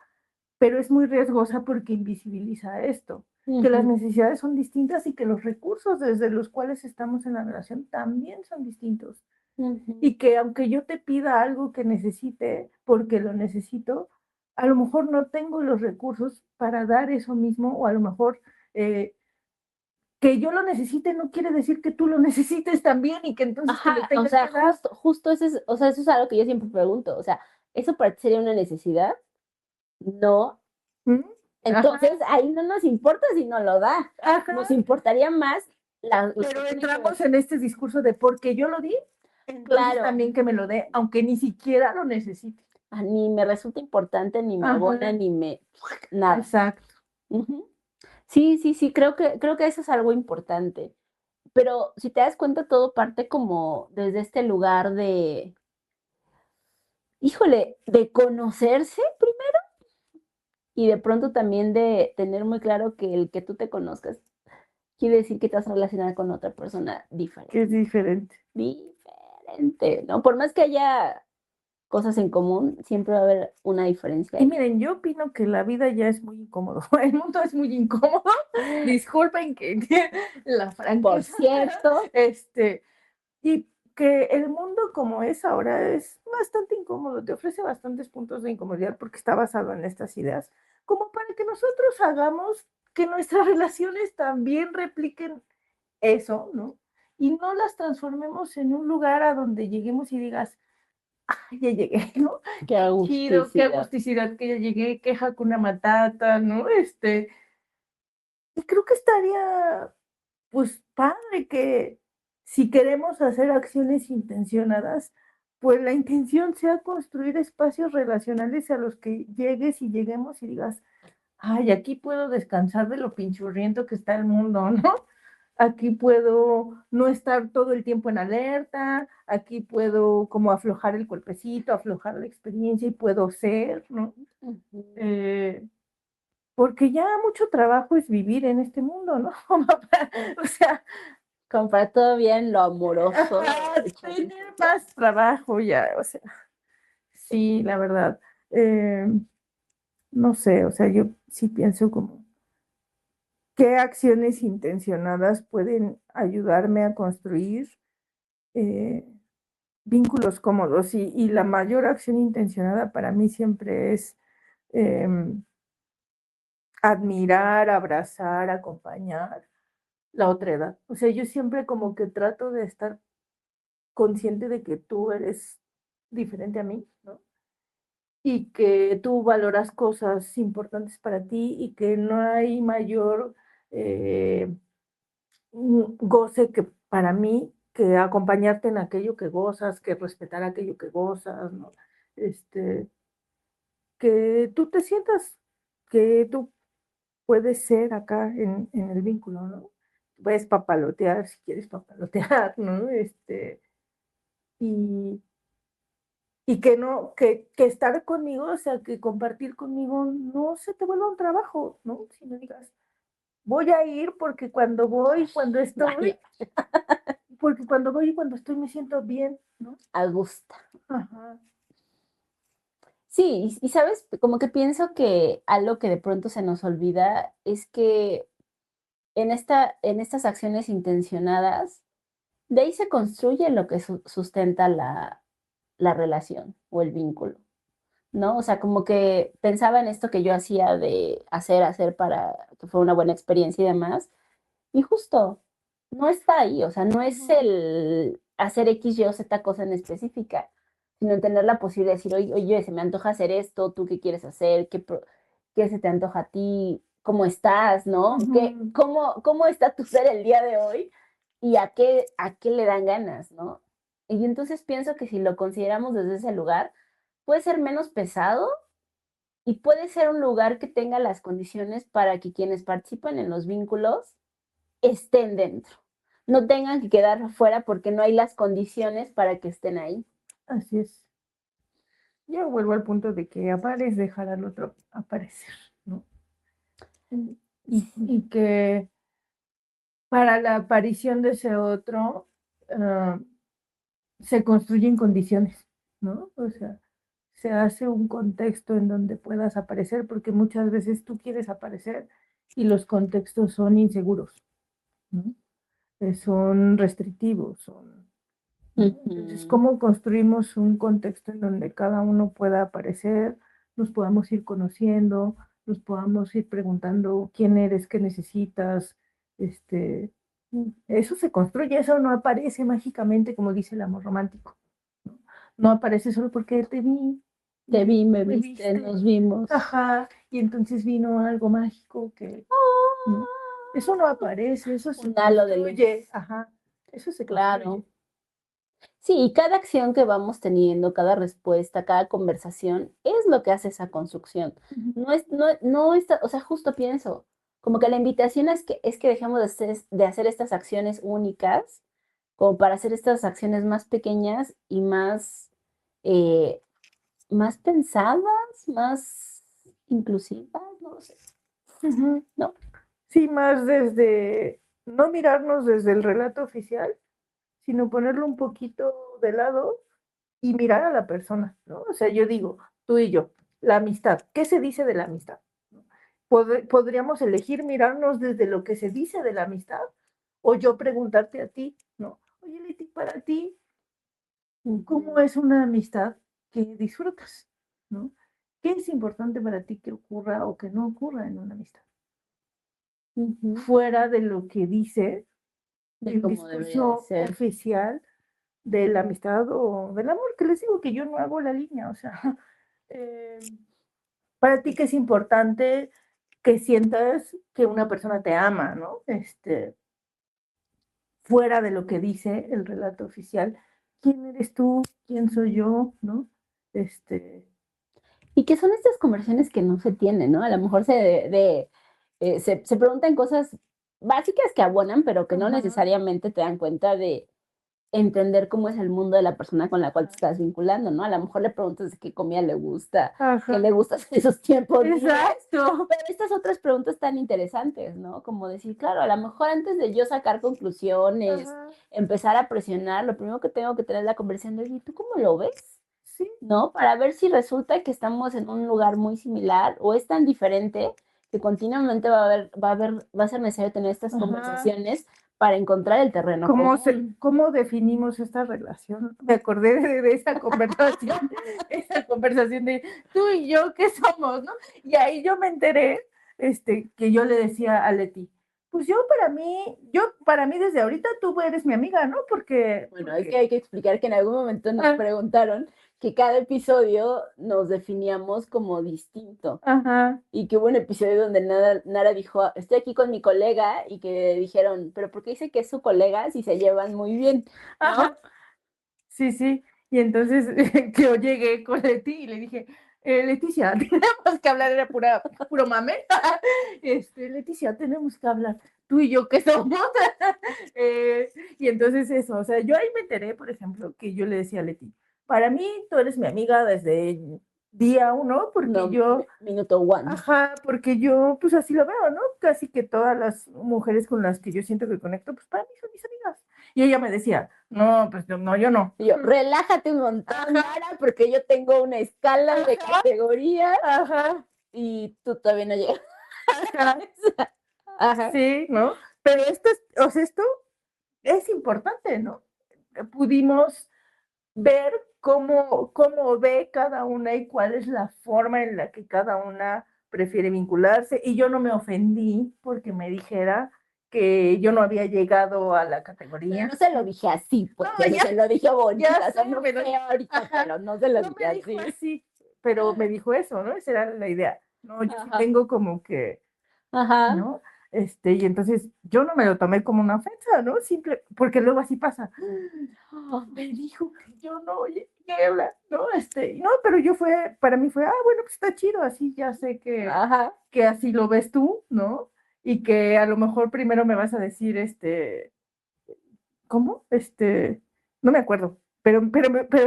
pero es muy riesgosa porque invisibiliza esto, que las ujú, necesidades son distintas y que los recursos desde los cuales estamos en la relación también son distintos. ujú. Y que aunque yo te pida algo que necesite, porque lo necesito, a lo mejor no tengo los recursos para dar eso mismo, o a lo mejor eh, que yo lo necesite no quiere decir que tú lo necesites también y que entonces te lo Ajá, o tenga sea, que dar. justo eso es, o sea, eso es algo que yo siempre pregunto, o sea, ¿eso para ti sería una necesidad? No. ¿Mm? Entonces, Ajá, ahí no nos importa si no lo da, nos ajá. importaría más lo que Pero tiene que ver. entramos en este discurso de porque yo lo di, entonces Claro, también que me lo dé, aunque ni siquiera lo necesite. ni me resulta importante, ni me abona, Ajá, ni me, nada. exacto. Ujú. Sí, sí, sí, creo que eso es algo importante, Pero si te das cuenta, todo parte como desde este lugar de, híjole, de conocerse primero y de pronto también de tener muy claro que el que tú te conozcas quiere decir que te vas a relacionar con otra persona Que es diferente. diferente, ¿no? Por más que haya cosas en común, siempre va a haber una diferencia Y ahí. miren, yo opino que la vida ya es muy incómodo. El mundo es muy incómodo. Disculpen que la Por franqueza. cierto, Y que el mundo como es ahora es bastante incómodo, te ofrece bastantes puntos de incomodidad porque está basado en estas ideas, como para que nosotros hagamos que nuestras relaciones también repliquen eso, ¿no? Y no las transformemos en un lugar a donde lleguemos y digas, "Ay, ya llegué, ¿no? qué Qué chido, qué agusticidad. agusticidad que ya llegué, qué Hakuna Matata, ¿no? Y creo que estaría, pues, padre que si queremos hacer acciones intencionadas, pues la intención sea construir espacios relacionales a los que llegues y lleguemos y digas, ay, aquí puedo descansar de lo pinchurriento que está el mundo, ¿no? Aquí puedo no estar todo el tiempo en alerta, aquí puedo como aflojar el cuerpecito, aflojar la experiencia y puedo ser, ¿no? Eh, porque ya mucho trabajo es vivir en este mundo, ¿no? O sea, Comprar todo bien lo amoroso. tener más trabajo ya, o sea, sí, la verdad. Eh, no sé, o sea, yo sí pienso como, ¿qué acciones intencionadas pueden ayudarme a construir eh, vínculos cómodos? Y la mayor acción intencionada para mí siempre es em, admirar, abrazar, acompañar la otra edad. O sea, yo siempre como que trato de estar consciente de que tú eres diferente a mí, ¿no? Y que tú valoras cosas importantes para ti y que no hay mayor eh, goce que para mí que acompañarte en aquello que gozas, que respetar aquello que gozas, ¿no? Este, que tú te sientas que tú puedes ser acá en el vínculo, ¿no? Puedes papalotear si quieres papalotear, ¿no? Y, y que no, que estar conmigo, o sea, que compartir conmigo no se te vuelva un trabajo, ¿no? Si no digas, voy a ir porque cuando voy, cuando estoy, porque cuando voy y cuando estoy me siento bien, ¿no? A gusto. Ajá. Sí, y sabes, como que pienso que algo que de pronto se nos olvida es que en estas acciones intencionadas, de ahí se construye lo que sustenta la relación o el vínculo, ¿no? O sea, como que pensaba en esto que yo hacía de hacer para que fuera una buena experiencia y demás, y justo no está ahí, o sea, no es el hacer X, Y o Z cosa en específica, sino en tener la posibilidad de decir, oye, oye, se me antoja hacer esto, ¿tú qué quieres hacer? ¿Qué se te antoja a ti? ¿Cómo estás? ¿No? Ujú. ¿Cómo está tu ser el día de hoy? ¿Y a qué le dan ganas? ¿No? Y entonces pienso que si lo consideramos desde ese lugar, puede ser menos pesado y puede ser un lugar que tenga las condiciones para que quienes participan en los vínculos estén dentro, no tengan que quedar fuera porque no hay las condiciones para que estén ahí. Así es. Yo vuelvo al punto de que amar es dejar al otro aparecer, ¿no? Y que para la aparición de ese otro se construyen condiciones, ¿no? O sea, se hace un contexto en donde puedas aparecer, porque muchas veces tú quieres aparecer y los contextos son inseguros, ¿no? Son restrictivos, son, ¿no? Entonces, Ujú. ¿cómo construimos un contexto en donde cada uno pueda aparecer, nos podamos ir conociendo, nos podamos ir preguntando quién eres, qué necesitas, este, eso se construye, eso no aparece mágicamente como dice el amor romántico, ¿no? No aparece solo porque te vi, Te vi, me me viste, viste, nos vimos. ajá, y entonces vino algo mágico que, ¿no? Eso no aparece, eso se Un halo de luz, construye, ajá, eso se construye. claro. Sí, y cada acción que vamos teniendo, cada respuesta, cada conversación, es lo que hace esa construcción. Ujú. No está, o sea, justo pienso, como que la invitación es que dejemos de hacer estas acciones únicas, como para hacer estas acciones más pequeñas y más, eh, más pensadas, más inclusivas, no lo sé, Ujú. ¿no? Sí, más desde, no mirarnos desde el relato oficial, sino ponerlo un poquito de lado y mirar a la persona, ¿no? O sea, yo digo, tú y yo, la amistad, ¿qué se dice de la amistad? Podríamos elegir mirarnos desde lo que se dice de la amistad o yo preguntarte a ti, ¿no? Oye, Leti, para ti, ¿cómo es una amistad que disfrutas? ¿No? ¿Qué es importante para ti que ocurra o que no ocurra en una amistad? Ujú. Fuera de lo que dice De el cómo debería de discurso ser. oficial de la amistad o del amor, que les digo que yo no hago la línea, o sea, eh, para ti que es importante que sientas que una persona te ama, ¿no? Fuera de lo que dice el relato oficial, ¿quién eres tú? ¿Quién soy yo? ¿No? Este, Y que son estas conversaciones que no se tienen, ¿no? A lo mejor se preguntan cosas básicas que abonan, pero que no ajá, necesariamente te dan cuenta de entender cómo es el mundo de la persona con la cual te estás vinculando, ¿no? A lo mejor le preguntas de qué comida le gusta, qué ajá, le gusta hacer esos tiempos libres, exacto. pero estas otras preguntas tan interesantes, ¿no? Como decir, claro, a lo mejor antes de yo sacar conclusiones, Ajá, empezar a presionar, lo primero que tengo que tener es la conversación de, ¿y tú cómo lo ves? sí, ¿No? Para ver si resulta que estamos en un lugar muy similar o es tan diferente que continuamente va a ser necesario tener estas ajá. conversaciones para encontrar el terreno común. ¿Cómo definimos esta relación? Me acordé de esa conversación, esa conversación de tú y yo, ¿qué somos? ¿No? Y ahí yo me enteré, que yo le decía a Leti, pues para mí desde ahorita tú eres mi amiga, ¿no? Bueno, es que hay que explicar que en algún momento nos Ah, preguntaron que cada episodio nos definíamos como distinto ajá, y que hubo un episodio donde Nara dijo, estoy aquí con mi colega y que dijeron, pero ¿por qué dice que es su colega si se llevan muy bien? ¿No? ajá, sí, sí. Y entonces que yo llegué con Leti y le dije, Leticia, tenemos que hablar, era puro mame. Leticia, tenemos que hablar, tú y yo, ¿qué somos? Y entonces eso, o sea, yo ahí me enteré, por ejemplo, que yo le decía a Leti, para mí tú eres mi amiga desde día uno, porque No, yo, minuto one. ajá, porque yo, pues así lo veo, ¿no? Casi que todas las mujeres con las que yo siento que conecto, pues para mí son mis amigas. Y ella me decía, no, pues no, yo no. Y yo, relájate un montón, Ajá, Nara, porque yo tengo una escala de ajá, categorías ajá, y tú todavía no llegas. ajá, Ajá. sí, ¿no? Pero o sea, esto es importante, ¿no? Pudimos ver cómo ve cada una y cuál es la forma en la que cada una prefiere vincularse. Y yo no me ofendí porque me dijera que yo no había llegado a la Pero categoría. no se lo dije así, pues, No, se lo dije ya bonita, sé, sonó pero, feo ahorita, ajá, pero no se lo no dije me dijo así. así, pero me dijo eso, ¿no? Esa era la idea. No, yo sí Ajá, tengo como que ajá. ¿no? Y entonces yo no me lo tomé como una ofensa, ¿no? Porque luego así pasa. Me dijo que yo no, oye, ¿qué habla? ¿No? No, pero para mí fue, bueno, pues está chido, así ya sé Ajá. que así lo ves tú, ¿no? Y que a lo mejor primero me vas a decir, ¿cómo? No me acuerdo, pero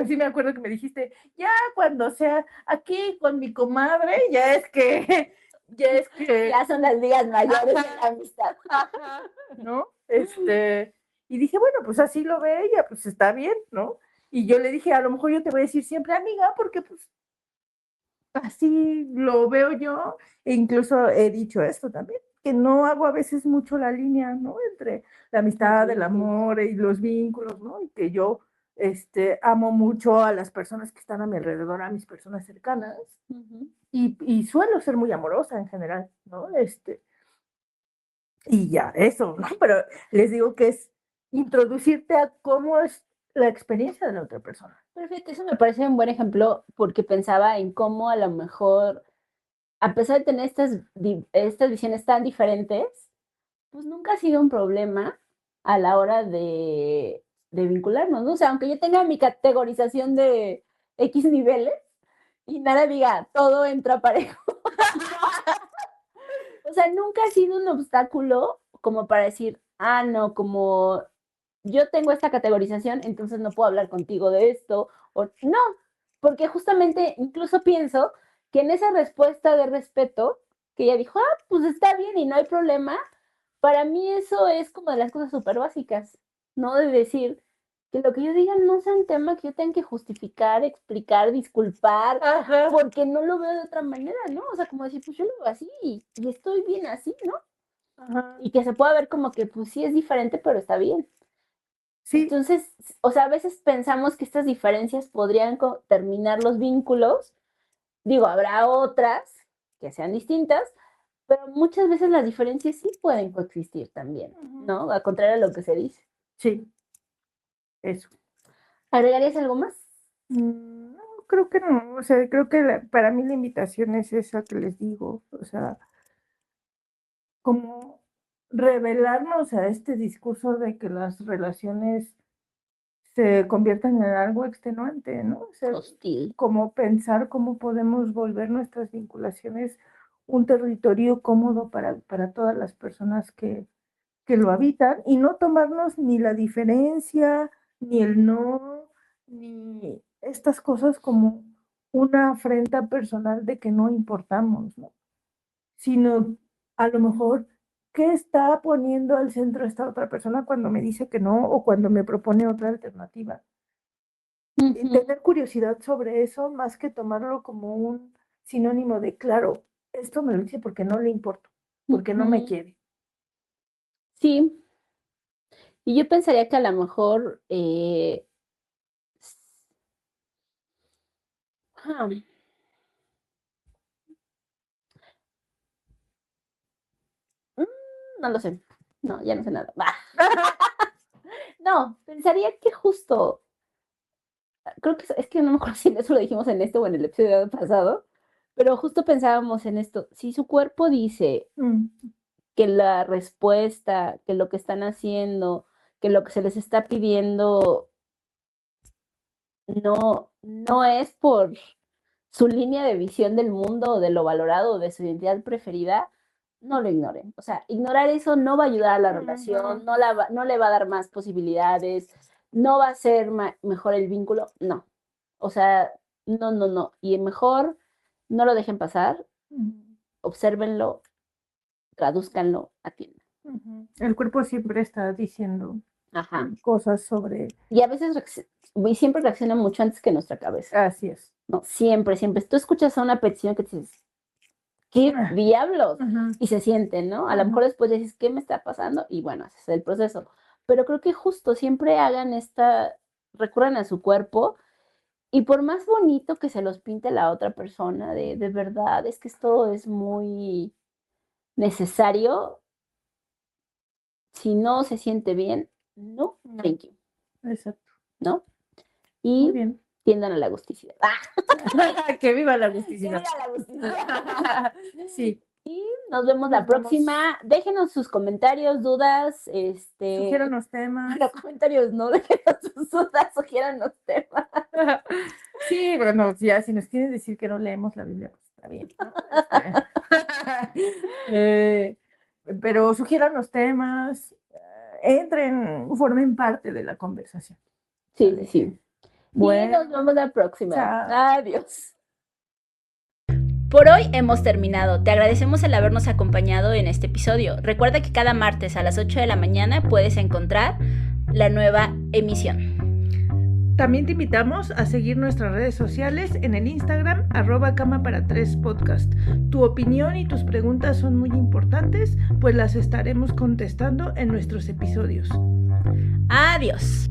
sí me acuerdo que me dijiste, ya cuando sea aquí con mi comadre, ya es que Ya son las ligas mayores de la ajá, amistad. ajá, ¿no? Y dije, bueno, pues así lo ve ella, pues está bien, ¿no? Y yo le dije, a lo mejor yo te voy a decir siempre amiga, porque pues así lo veo yo, e incluso he dicho esto también, que no hago a veces mucho la línea, ¿no? Entre la Los amistad, el vínculos. amor y los vínculos, ¿no? Y que yo, amo mucho a las personas que están a mi alrededor, a mis personas cercanas, Ujú. y suelo ser muy amorosa en general, ¿no? Y ya, eso, ¿no? Pero les digo que es introducirte a cómo es la experiencia de la otra persona. Perfecto, eso me parece un buen ejemplo porque pensaba en cómo a lo mejor, a pesar de tener estas visiones tan diferentes, pues nunca ha sido un problema a la hora de vincularnos, ¿no? O sea, aunque yo tenga mi categorización de X niveles y nada diga, todo entra parejo. O sea, nunca ha sido un obstáculo como para decir, ah, no, como yo tengo esta categorización, entonces no puedo hablar contigo de esto, o no, porque justamente incluso pienso que en esa respuesta de respeto, que ella dijo, ah, pues está bien y no hay problema, para mí eso es como de las cosas súper básicas, ¿no? De decir que lo que yo diga no sea un tema que yo tenga que justificar, explicar, disculpar, Ajá. porque no lo veo de otra manera, ¿no? O sea, como decir, pues yo lo veo así y estoy bien así, ¿no? Ajá. Y que se pueda ver como que, pues sí es diferente, pero está bien. Sí. Entonces, o sea, a veces pensamos que estas diferencias podrían terminar los vínculos. Digo, habrá otras que sean distintas, pero muchas veces las diferencias sí pueden coexistir también, ¿no? Al contrario de lo que se dice. Sí, eso. ¿Agregarías algo más? No, creo que no. O sea, creo que para mí la invitación es esa que les digo. O sea, como revelarnos a este discurso de que las relaciones se conviertan en algo extenuante, ¿no? O sea, Hostil. como pensar cómo podemos volver nuestras vinculaciones un territorio cómodo para todas las personas que lo habitan y no tomarnos ni la diferencia, ni el no, ni estas cosas como una afrenta personal de que no importamos, ¿no? Sino a lo mejor qué está poniendo al centro esta otra persona cuando me dice que no o cuando me propone otra alternativa. Y tener curiosidad sobre eso más que tomarlo como un sinónimo de, claro, esto me lo dice porque no le importo, porque no me quiere. Sí, y yo pensaría que a lo mejor no lo sé. No, ya no sé nada. No, pensaría que justo, creo que es que no me acuerdo si eso lo dijimos en esto o en el episodio pasado, pero justo pensábamos en esto. Si su cuerpo dice que la respuesta, que lo que están haciendo, que lo que se les está pidiendo no es por su línea de visión del mundo o de lo valorado o de su identidad preferida, no lo ignoren. O sea, ignorar eso no va a ayudar a la relación, no le va a dar más posibilidades, no va a ser mejor el vínculo, no. O sea, no. Y mejor no lo dejen pasar, obsérvenlo, tradúzcanlo, atiendan. El cuerpo siempre está diciendo cosas sobre... Y a veces siempre reacciona mucho antes que nuestra cabeza. Así es. No, siempre. Tú escuchas a una petición que te dices, ¿qué diablos? Y se siente, ¿no? A lo mejor después dices, ¿qué me está pasando? Y bueno, ese es el proceso. Pero creo que justo siempre recurran a su cuerpo y por más bonito que se los pinte la otra persona, de verdad, es que esto es muy necesario, si no se siente bien, no, thank you. Exacto. ¿No? Muy Y bien. tiendan a la agusticidad. Que viva la agusticidad. Que viva la agusticidad. Sí. Y nos vemos la próxima. Déjenos sus comentarios, dudas, Sugiéranos temas. Bueno, comentarios no, déjenos sus dudas, sugiéranos temas. Sí, bueno, ya si nos quieren decir que no leemos la Biblia, pues está bien, ¿no? Pero sugiéranos temas, entren, formen parte de la conversación. Sí, sí. Bueno, y nos vemos la próxima. Chao. Adiós. Por hoy hemos terminado. Te agradecemos el habernos acompañado en este episodio. Recuerda que cada martes a las 8 de la mañana puedes encontrar la nueva emisión. También te invitamos a seguir nuestras redes sociales en el Instagram @cama3podcast. Tu opinión y tus preguntas son muy importantes, pues las estaremos contestando en nuestros episodios. Adiós.